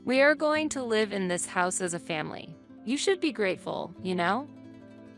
We are going to live in this house as a family. You should be grateful, you know?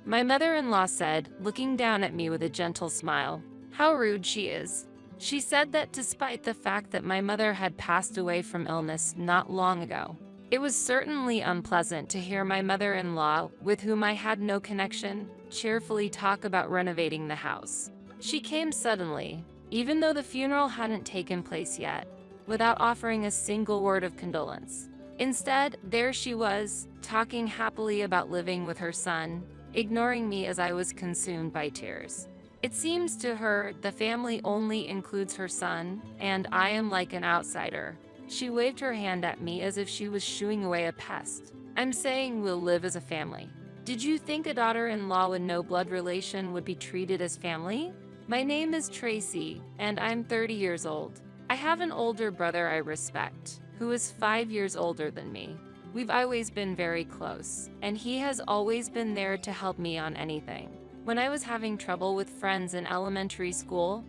My mother-in-law said, looking down at me with a gentle smile. How rude she is. She said that despite the fact that my mother had passed away from illness not long ago, it was certainly unpleasant to hear my mother-in-law, with whom I had no connection, cheerfully talk about renovating the house. She came suddenly, even though the funeral hadn't taken place yet, without offering a single word of condolence. Instead, there she was, talking happily about living with her son, ignoring me as I was consumed by tears. It seems to her the family only includes her son, and I am like an outsider. She waved her hand at me as if she was shooing away a pest. I'm saying we'll live as a family. Did you think a daughter-in-law with no blood relation would be treated as family? My name is Tracy, and I'm 30 years old. I have an older brother I respect, who is 5 years older than me. We've always been very close, and he has always been there to help me on anything. When I was having trouble with friends in elementary school,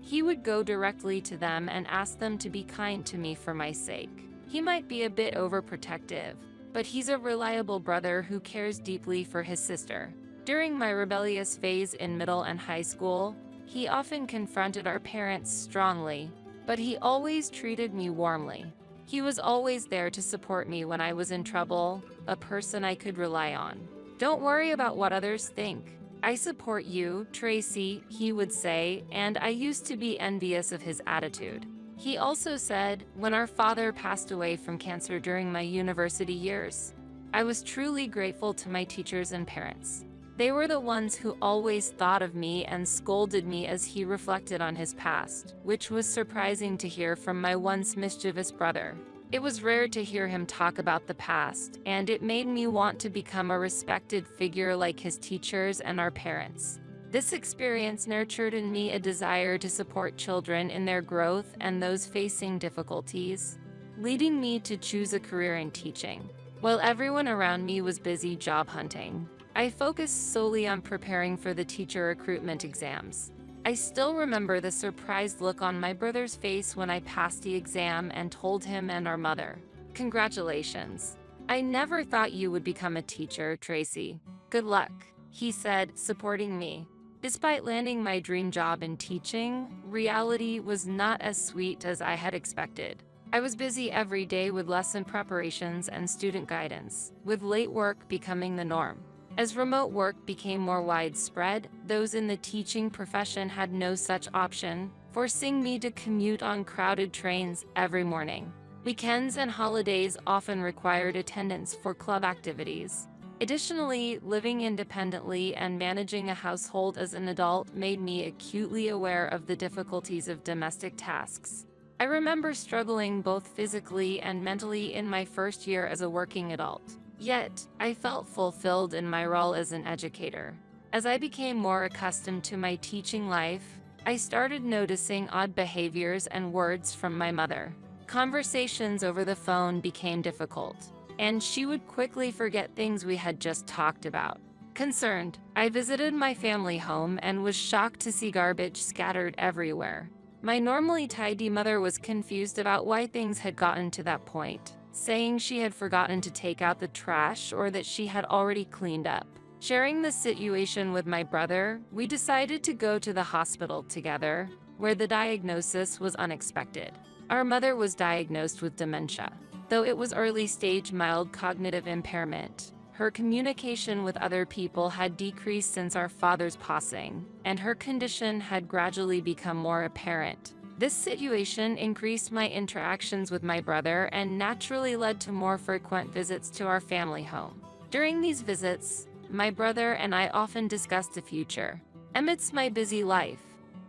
he would go directly to them and ask them to be kind to me for my sake. He might be a bit overprotective, but he's a reliable brother who cares deeply for his sister. During my rebellious phase in middle and high school, he often confronted our parents strongly, but he always treated me warmly. He was always there to support me when I was in trouble, a person I could rely on. Don't worry about what others think. I support you, Tracy, he would say, and I used to be envious of his attitude. He also said, when our father passed away from cancer during my university years, I was truly grateful to my teachers and parents. They were the ones who always thought of me and scolded me as he reflected on his past, which was surprising to hear from my once mischievous brother. It was rare to hear him talk about the past, and it made me want to become a respected figure like his teachers and our parents. This experience nurtured in me a desire to support children in their growth and those facing difficulties, leading me to choose a career in teaching. While everyone around me was busy job hunting, I focused solely on preparing for the teacher recruitment exams. I still remember the surprised look on my brother's face when I passed the exam and told him and our mother, "Congratulations. I never thought you would become a teacher, Tracy. Good luck," he said, supporting me. Despite landing my dream job in teaching, reality was not as sweet as I had expected. I was busy every day with lesson preparations and student guidance, with late work becoming the norm. As remote work became more widespread, those in the teaching profession had no such option, forcing me to commute on crowded trains every morning. Weekends and holidays often required attendance for club activities. Additionally, living independently and managing a household as an adult made me acutely aware of the difficulties of domestic tasks. I remember struggling both physically and mentally in my first year as a working adult. Yet, I felt fulfilled in my role as an educator. As I became more accustomed to my teaching life, I started noticing odd behaviors and words from my mother. Conversations over the phone became difficult, and she would quickly forget things we had just talked about. Concerned, I visited my family home and was shocked to see garbage scattered everywhere. My normally tidy mother was confused about why things had gotten to that point, saying she had forgotten to take out the trash or that she had already cleaned up. Sharing the situation with my brother, we decided to go to the hospital together, where the diagnosis was unexpected. Our mother was diagnosed with dementia. Though it was early-stage mild cognitive impairment, her communication with other people had decreased since our father's passing, and her condition had gradually become more apparent. This situation increased my interactions with my brother and naturally led to more frequent visits to our family home. During these visits, my brother and I often discussed the future. Amidst my busy life,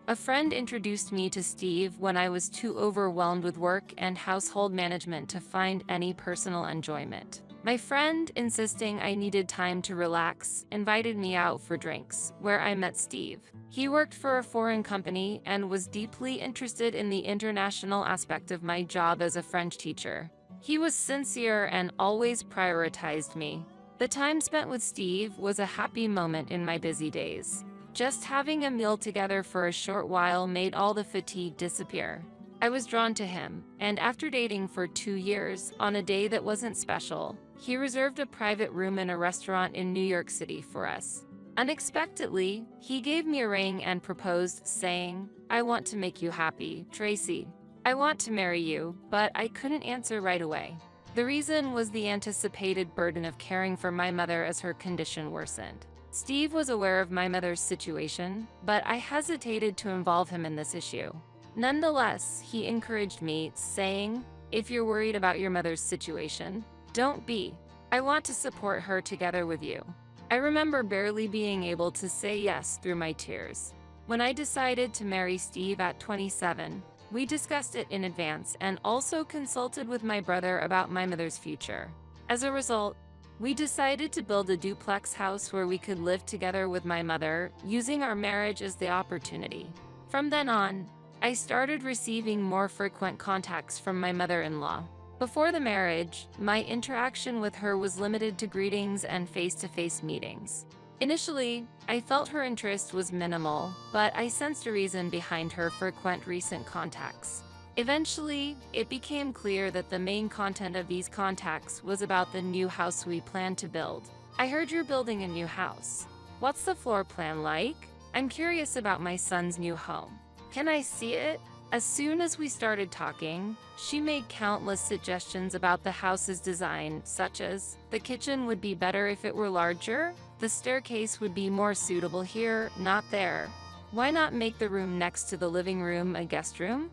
a friend introduced me to Steve when I was too overwhelmed with work and household management to find any personal enjoyment. My friend, insisting I needed time to relax, invited me out for drinks, where I met Steve. He worked for a foreign company and was deeply interested in the international aspect of my job as a French teacher. He was sincere and always prioritized me. The time spent with Steve was a happy moment in my busy days. Just having a meal together for a short while made all the fatigue disappear. I was drawn to him, and after dating for 2 years, on a day that wasn't special, he reserved a private room in a restaurant in New York City for us. Unexpectedly, he gave me a ring and proposed, saying, "I want to make you happy, Tracy. I want to marry you," but I couldn't answer right away. The reason was the anticipated burden of caring for my mother as her condition worsened. Steve was aware of my mother's situation, but I hesitated to involve him in this issue. Nonetheless, he encouraged me, saying, "If you're worried about your mother's situation, don't be. I want to support her together with you." I remember barely being able to say yes through my tears. When I decided to marry Steve at 27, we discussed it in advance and also consulted with my brother about my mother's future. As a result, we decided to build a duplex house where we could live together with my mother, using our marriage as the opportunity. From then on, I started receiving more frequent contacts from my mother-in-law. Before the marriage, my interaction with her was limited to greetings and face-to-face meetings. Initially, I felt her interest was minimal, but I sensed a reason behind her frequent recent contacts. Eventually, it became clear that the main content of these contacts was about the new house we plan to build. "I heard you're building a new house. What's the floor plan like? I'm curious about my son's new home. Can I see it?" As soon as we started talking, she made countless suggestions about the house's design, such as, the kitchen would be better if it were larger, the staircase would be more suitable here, not there. Why not make the room next to the living room a guest room?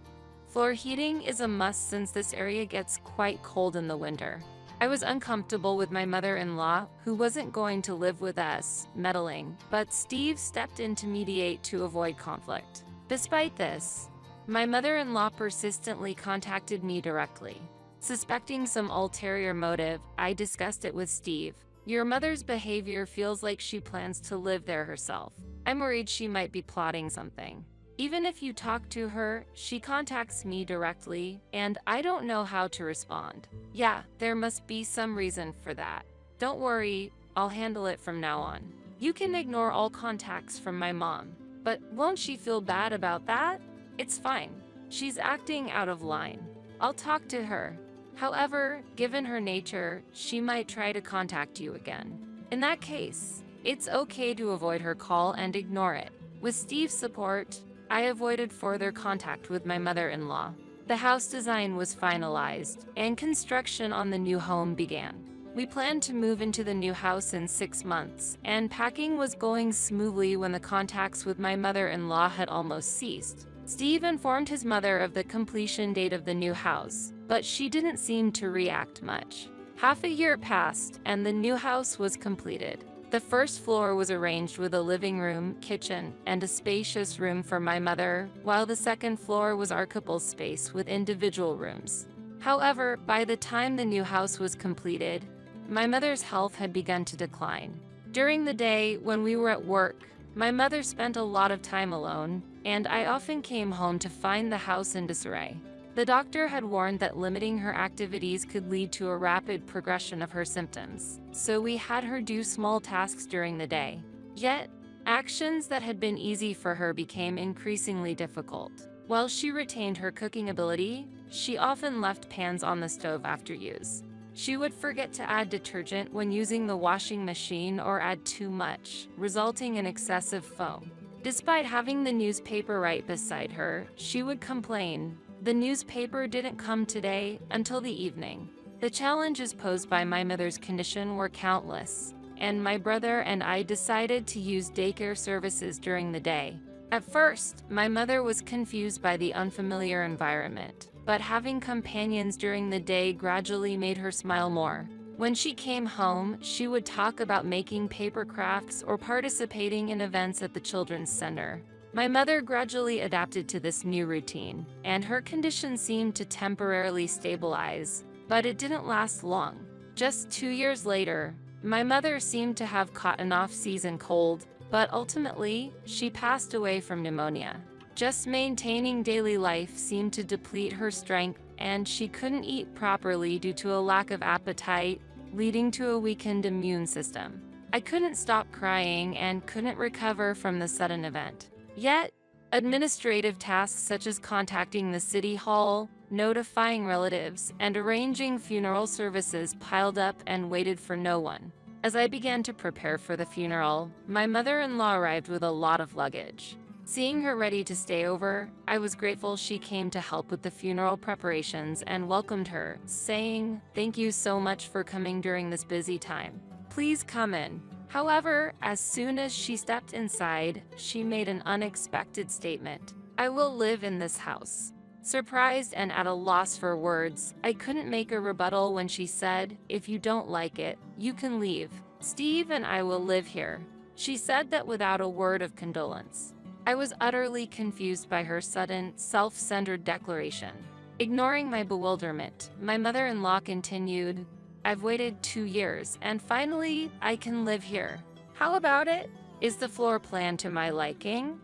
Floor heating is a must since this area gets quite cold in the winter. I was uncomfortable with my mother-in-law, who wasn't going to live with us, meddling, but Steve stepped in to mediate to avoid conflict. Despite this, my mother-in-law persistently contacted me directly. Suspecting some ulterior motive, I discussed it with Steve. "Your mother's behavior feels like she plans to live there herself. I'm worried she might be plotting something. Even if you talk to her, she contacts me directly, and I don't know how to respond. Yeah, there must be some reason for that. Don't worry, I'll handle it from now on. You can ignore all contacts from my mom. But won't she feel bad about that? It's fine. She's acting out of line. I'll talk to her. However, given her nature, she might try to contact you again. In that case, it's okay to avoid her call and ignore it." With Steve's support, I avoided further contact with my mother-in-law. The house design was finalized, and construction on the new home began. We planned to move into the new house in 6 months, and packing was going smoothly when the contacts with my mother-in-law had almost ceased. Steve informed his mother of the completion date of the new house, but she didn't seem to react much. Half a year passed, and the new house was completed. The first floor was arranged with a living room, kitchen, and a spacious room for my mother, while the second floor was our couple's space with individual rooms. However, by the time the new house was completed, my mother's health had begun to decline. During the day, when we were at work, my mother spent a lot of time alone, and I often came home to find the house in disarray. The doctor had warned that limiting her activities could lead to a rapid progression of her symptoms, so we had her do small tasks during the day. Yet, actions that had been easy for her became increasingly difficult. While she retained her cooking ability, she often left pans on the stove after use. She would forget to add detergent when using the washing machine or add too much, resulting in excessive foam. Despite having the newspaper right beside her, she would complain, "The newspaper didn't come today," until the evening. The challenges posed by my mother's condition were countless, and my brother and I decided to use daycare services during the day. At first, my mother was confused by the unfamiliar environment, but having companions during the day gradually made her smile more. When she came home, she would talk about making paper crafts or participating in events at the children's center. My mother gradually adapted to this new routine, and her condition seemed to temporarily stabilize, but it didn't last long. Just 2 years later, my mother seemed to have caught an off-season cold, but ultimately, she passed away from pneumonia. Just maintaining daily life seemed to deplete her strength, and she couldn't eat properly due to a lack of appetite, leading to a weakened immune system. I couldn't stop crying and couldn't recover from the sudden event. Yet, Administrative tasks such as contacting the city hall, notifying relatives, and arranging funeral services piled up and waited for no one. As I began to prepare for the funeral, my mother-in-law arrived with a lot of luggage. Seeing her ready to stay over, I was grateful she came to help with the funeral preparations and welcomed her, saying, "Thank you so much for coming during this busy time. Please come in." However, as soon as she stepped inside, she made an unexpected statement. "I will live in this house." Surprised and at a loss for words, I couldn't make a rebuttal when she said, "If you don't like it, you can leave. Steve and I will live here." She said that without a word of condolence. I was utterly confused by her sudden, self-centered declaration. Ignoring my bewilderment, my mother-in-law continued, "I've waited 2 years, and finally, I can live here. How about it? Is the floor plan to my liking?"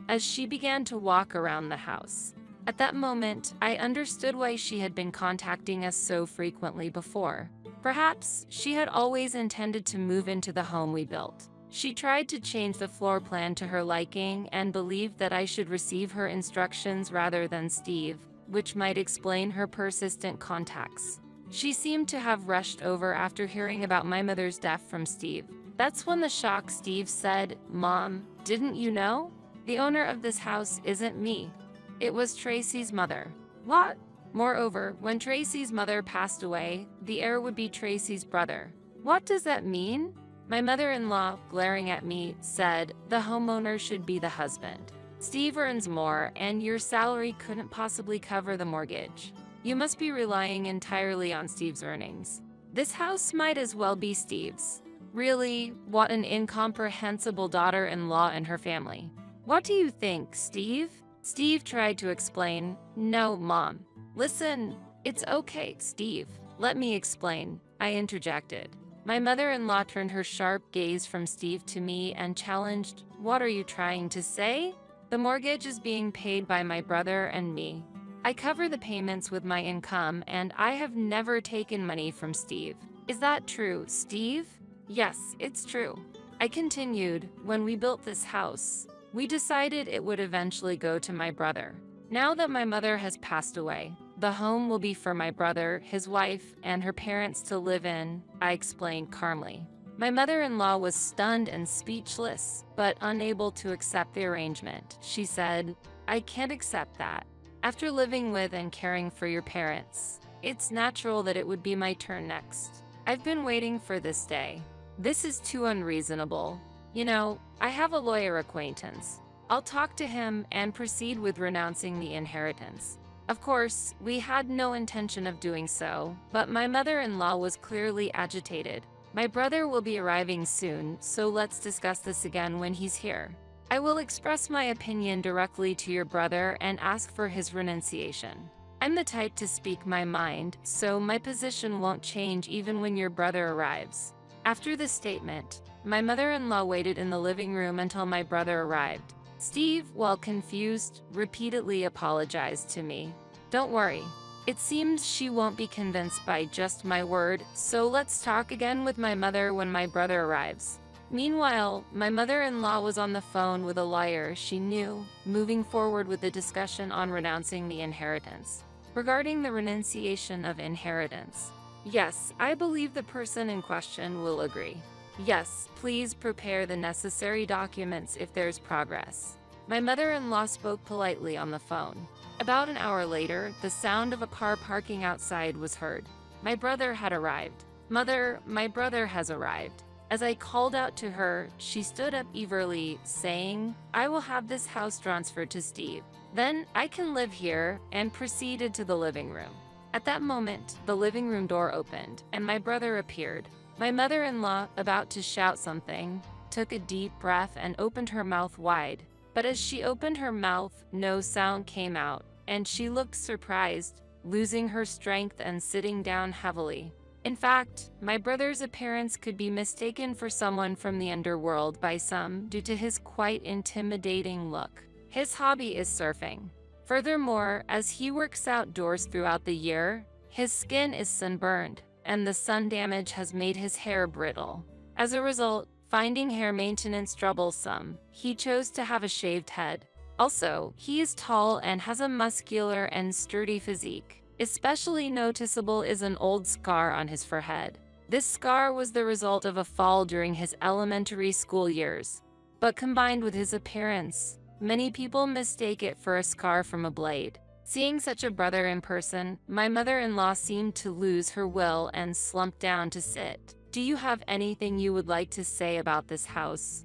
As she began to walk around the house. At that moment, I understood why she had been contacting us so frequently before. Perhaps she had always intended to move into the home we built. She tried to change the floor plan to her liking and believed that I should receive her instructions rather than Steve, which might explain her persistent contacts. She seemed to have rushed over after hearing about my mother's death from Steve. That's when the shocked Steve said, "Mom, didn't you know? The owner of this house isn't me. It was Tracy's mother." What? Moreover, when Tracy's mother passed away, the heir would be Tracy's brother. What does that mean? My mother-in-law, glaring at me, said, "The homeowner should be the husband. Steve earns more, and your salary couldn't possibly cover the mortgage. You must be relying entirely on Steve's earnings. This house might as well be Steve's." Really, what an incomprehensible daughter-in-law and her family. "What do you think, Steve?" Steve tried to explain. "No, Mom. Listen, it's okay, Steve. Let me explain," I interjected. My mother-in-law turned her sharp gaze from Steve to me and challenged, "What are you trying to say?" "The mortgage is being paid by my brother and me. I cover the payments with my income, and I have never taken money from Steve. Is that true, Steve?" "Yes, it's true." I continued, "When we built this house, we decided it would eventually go to my brother. Now that my mother has passed away, the home will be for my brother, his wife, and her parents to live in," I explained calmly. My mother-in-law was stunned and speechless, but unable to accept the arrangement. She said, "I can't accept that. After living with and caring for your parents, it's natural that it would be my turn next. I've been waiting for this day. This is too unreasonable. You know, I have a lawyer acquaintance. I'll talk to him and proceed with renouncing the inheritance." Of course, we had no intention of doing so, but my mother-in-law was clearly agitated. "My brother will be arriving soon, so let's discuss this again when he's here. I will express my opinion directly to your brother and ask for his renunciation. I'm the type to speak my mind, so my position won't change even when your brother arrives." After this statement, my mother-in-law waited in the living room until my brother arrived. Steve, while confused, repeatedly apologized to me. "Don't worry. It seems she won't be convinced by just my word, so let's talk again with my mother when my brother arrives." Meanwhile, my mother-in-law was on the phone with a lawyer she knew, moving forward with the discussion on renouncing the inheritance. Regarding the renunciation of inheritance, yes, I believe the person in question will agree. Yes, please prepare the necessary documents if there's progress. My mother-in-law spoke politely on the phone. About an hour later, the sound of a car parking outside was heard. My brother had arrived. "Mother, my brother has arrived." As I called out to her, she stood up eagerly, saying, "I will have this house transferred to Steve. Then I can live here," and proceeded to the living room. At that moment, the living room door opened, and my brother appeared. My mother-in-law, about to shout something, took a deep breath and opened her mouth wide. But as she opened her mouth, no sound came out, and she looked surprised, losing her strength and sitting down heavily. In fact, my brother's appearance could be mistaken for someone from the underworld by some due to his quite intimidating look. His hobby is surfing. Furthermore, as he works outdoors throughout the year, his skin is sunburned, and the sun damage has made his hair brittle. As a result, finding hair maintenance troublesome, he chose to have a shaved head. Also, he is tall and has a muscular and sturdy physique. Especially noticeable is an old scar on his forehead. This scar was the result of a fall during his elementary school years. But combined with his appearance, many people mistake it for a scar from a blade. Seeing such a brother in person, my mother-in-law seemed to lose her will and slumped down to sit. "Do you have anything you would like to say about this house?"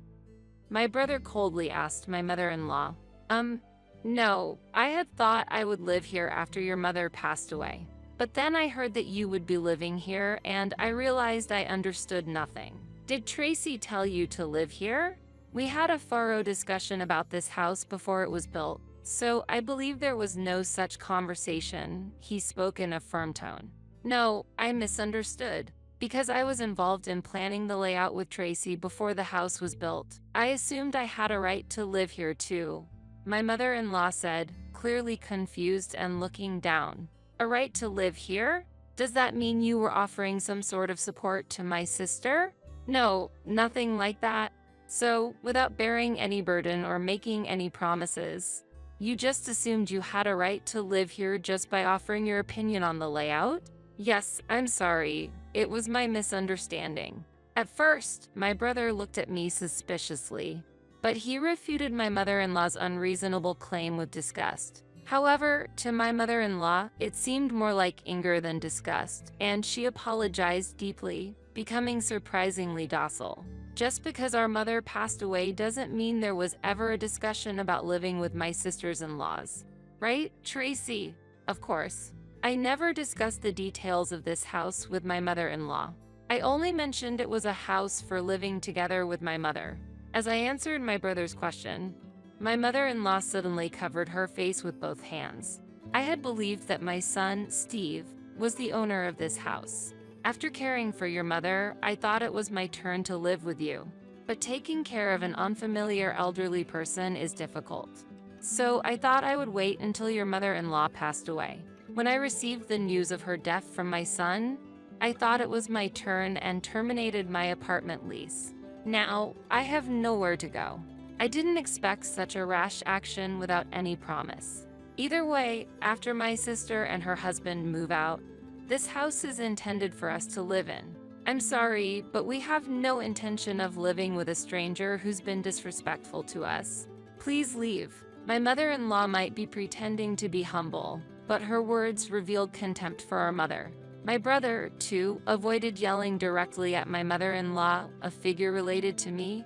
My brother coldly asked my mother-in-law. No, I had thought I would live here after your mother passed away. But then I heard that you would be living here and I realized I understood nothing. Did Tracy tell you to live here? We had a thorough discussion about this house before it was built, so I believe there was no such conversation. He spoke in a firm tone. No, I misunderstood. Because I was involved in planning the layout with Tracy before the house was built, I assumed I had a right to live here too. My mother-in-law said, clearly confused and looking down. A right to live here? Does that mean you were offering some sort of support to my sister? No, nothing like that. So, without bearing any burden or making any promises, you just assumed you had a right to live here just by offering your opinion on the layout? Yes, I'm sorry. It was my misunderstanding. At first, my brother looked at me suspiciously, but he refuted my mother-in-law's unreasonable claim with disgust. However, to my mother-in-law, it seemed more like anger than disgust, and she apologized deeply, becoming surprisingly docile. Just because our mother passed away doesn't mean there was ever a discussion about living with my sisters-in-laws. Right, Tracy? Of course. I never discussed the details of this house with my mother-in-law. I only mentioned it was a house for living together with my mother. As I answered my brother's question, my mother-in-law suddenly covered her face with both hands. I had believed that my son, Steve, was the owner of this house. After caring for your mother, I thought it was my turn to live with you. But taking care of an unfamiliar elderly person is difficult. So I thought I would wait until your mother-in-law passed away. When I received the news of her death from my son, I thought it was my turn and terminated my apartment lease. Now, I have nowhere to go. I didn't expect such a rash action without any promise. Either way, after my sister and her husband move out, this house is intended for us to live in. I'm sorry, but we have no intention of living with a stranger who's been disrespectful to us. Please leave. My mother-in-law might be pretending to be humble, but her words revealed contempt for our mother. My brother, too, avoided yelling directly at my mother-in-law, a figure related to me,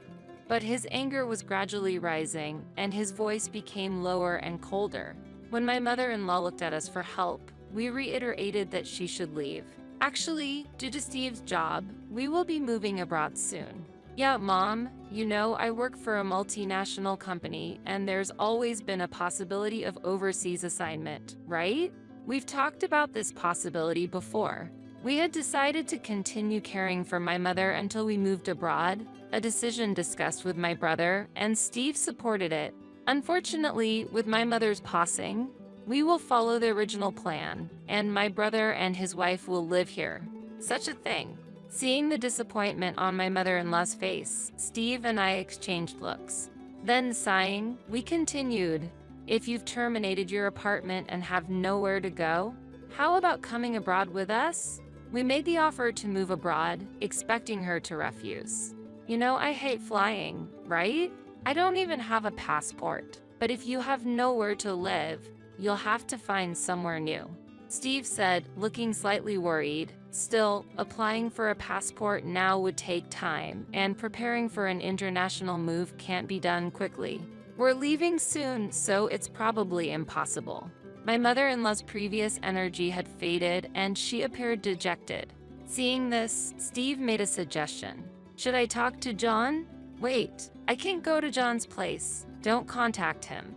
but his anger was gradually rising, and his voice became lower and colder. When my mother-in-law looked at us for help, we reiterated that she should leave. Actually, due to Steve's job, we will be moving abroad soon. Yeah, Mom, you know I work for a multinational company, and there's always been a possibility of overseas assignment, right? We've talked about this possibility before. We had decided to continue caring for my mother until we moved abroad, a decision discussed with my brother, and Steve supported it. Unfortunately, with my mother's passing, we will follow the original plan, and my brother and his wife will live here. Such a thing. Seeing the disappointment on my mother-in-law's face, Steve and I exchanged looks. Then, sighing, we continued. If you've terminated your apartment and have nowhere to go, how about coming abroad with us? We made the offer to move abroad, expecting her to refuse. You know, I hate flying, right? I don't even have a passport. But if you have nowhere to live, you'll have to find somewhere new. Steve said, looking slightly worried. Still, applying for a passport now would take time, and preparing for an international move can't be done quickly. We're leaving soon, so it's probably impossible. My mother-in-law's previous energy had faded, and she appeared dejected. Seeing this, Steve made a suggestion. Should I talk to John? Wait, I can't go to John's place. Don't contact him.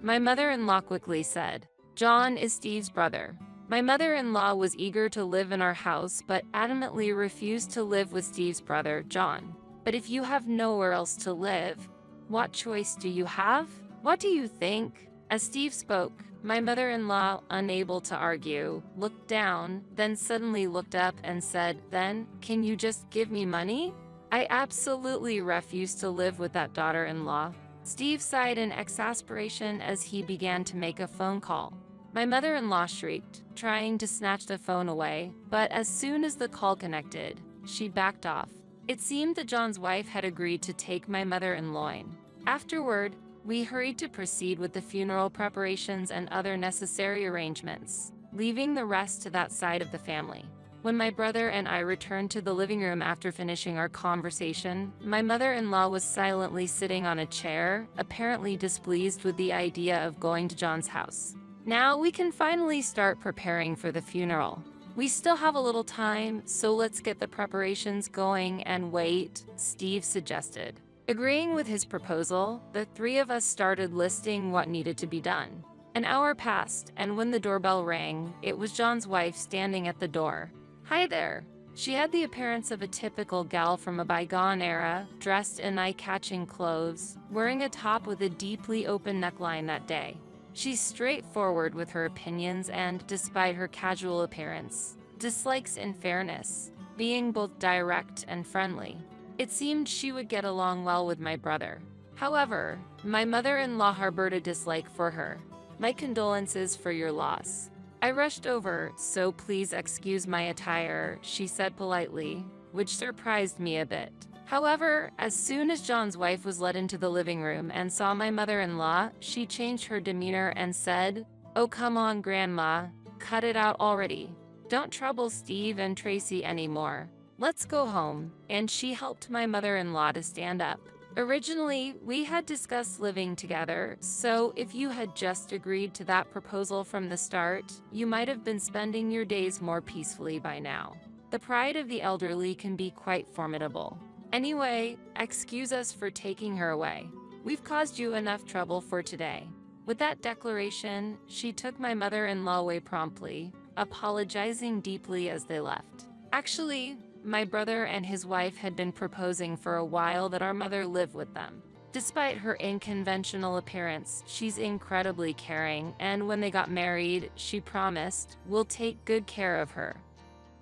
My mother-in-law quickly said, John is Steve's brother. My mother-in-law was eager to live in our house, but adamantly refused to live with Steve's brother, John. But if you have nowhere else to live, what choice do you have? What do you think? As Steve spoke, my mother-in-law, unable to argue, looked down, then suddenly looked up and said, Then, can you just give me money? I absolutely refuse to live with that daughter-in-law. Steve sighed in exasperation as he began to make a phone call. My mother-in-law shrieked, trying to snatch the phone away, but as soon as the call connected, she backed off. It seemed that John's wife had agreed to take my mother-in-law in. Afterward, we hurried to proceed with the funeral preparations and other necessary arrangements, leaving the rest to that side of the family. When my brother and I returned to the living room after finishing our conversation, my mother-in-law was silently sitting on a chair, apparently displeased with the idea of going to John's house. Now we can finally start preparing for the funeral. We still have a little time, so let's get the preparations going and wait, Steve suggested. Agreeing with his proposal, the three of us started listing what needed to be done. An hour passed, and when the doorbell rang, it was John's wife standing at the door. "Hi there." She had the appearance of a typical gal from a bygone era, dressed in eye-catching clothes, wearing a top with a deeply open neckline that day. She's straightforward with her opinions and, despite her casual appearance, dislikes in fairness, being both direct and friendly. It seemed she would get along well with my brother. However, my mother-in-law harbored a dislike for her. "My condolences for your loss." I rushed over, "So please excuse my attire," she said politely, which surprised me a bit. However, as soon as John's wife was led into the living room and saw my mother-in-law, she changed her demeanor and said, "Oh, come on, Grandma, cut it out already. Don't trouble Steve and Tracy anymore. Let's go home," and she helped my mother-in-law to stand up. Originally, we had discussed living together, so if you had just agreed to that proposal from the start, you might have been spending your days more peacefully by now. The pride of the elderly can be quite formidable. Anyway, excuse us for taking her away. We've caused you enough trouble for today. With that declaration, she took my mother-in-law away promptly, apologizing deeply as they left. Actually, my brother and his wife had been proposing for a while that our mother live with them. Despite her unconventional appearance, she's incredibly caring, and when they got married, she promised, "We'll take good care of her."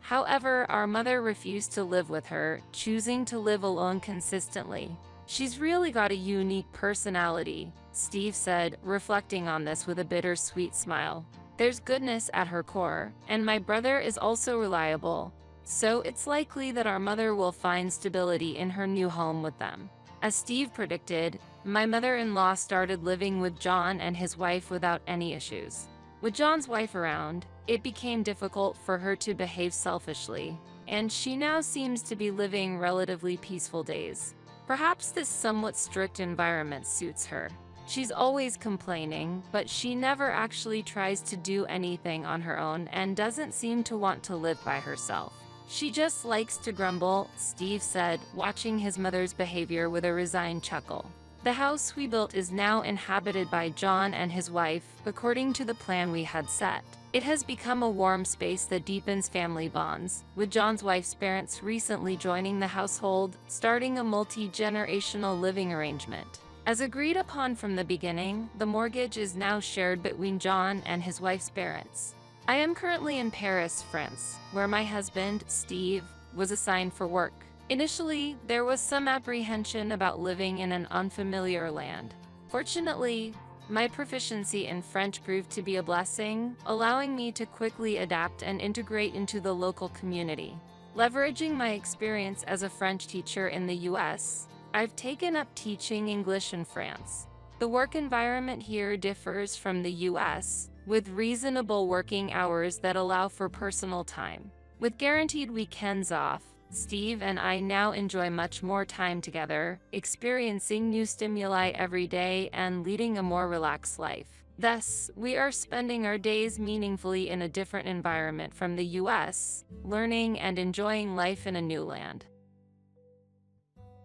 However, our mother refused to live with her, choosing to live alone consistently. "She's really got a unique personality," Steve said, reflecting on this with a bittersweet smile. "There's goodness at her core, and my brother is also reliable. So it's likely that our mother will find stability in her new home with them." As Steve predicted, my mother-in-law started living with John and his wife without any issues. With John's wife around, it became difficult for her to behave selfishly, and she now seems to be living relatively peaceful days. Perhaps this somewhat strict environment suits her. She's always complaining, but she never actually tries to do anything on her own and doesn't seem to want to live by herself. "She just likes to grumble," Steve said, watching his mother's behavior with a resigned chuckle. "The house we built is now inhabited by John and his wife, according to the plan we had set. It has become a warm space that deepens family bonds, with John's wife's parents recently joining the household, starting a multi-generational living arrangement. As agreed upon from the beginning, the mortgage is now shared between John and his wife's parents. I am currently in Paris, France, where my husband, Steve, was assigned for work. Initially, there was some apprehension about living in an unfamiliar land. Fortunately, my proficiency in French proved to be a blessing, allowing me to quickly adapt and integrate into the local community. Leveraging my experience as a French teacher in the US, I've taken up teaching English in France. The work environment here differs from the US, with reasonable working hours that allow for personal time. With guaranteed weekends off, Steve and I now enjoy much more time together, experiencing new stimuli every day and leading a more relaxed life. Thus, we are spending our days meaningfully in a different environment from the US, learning and enjoying life in a new land.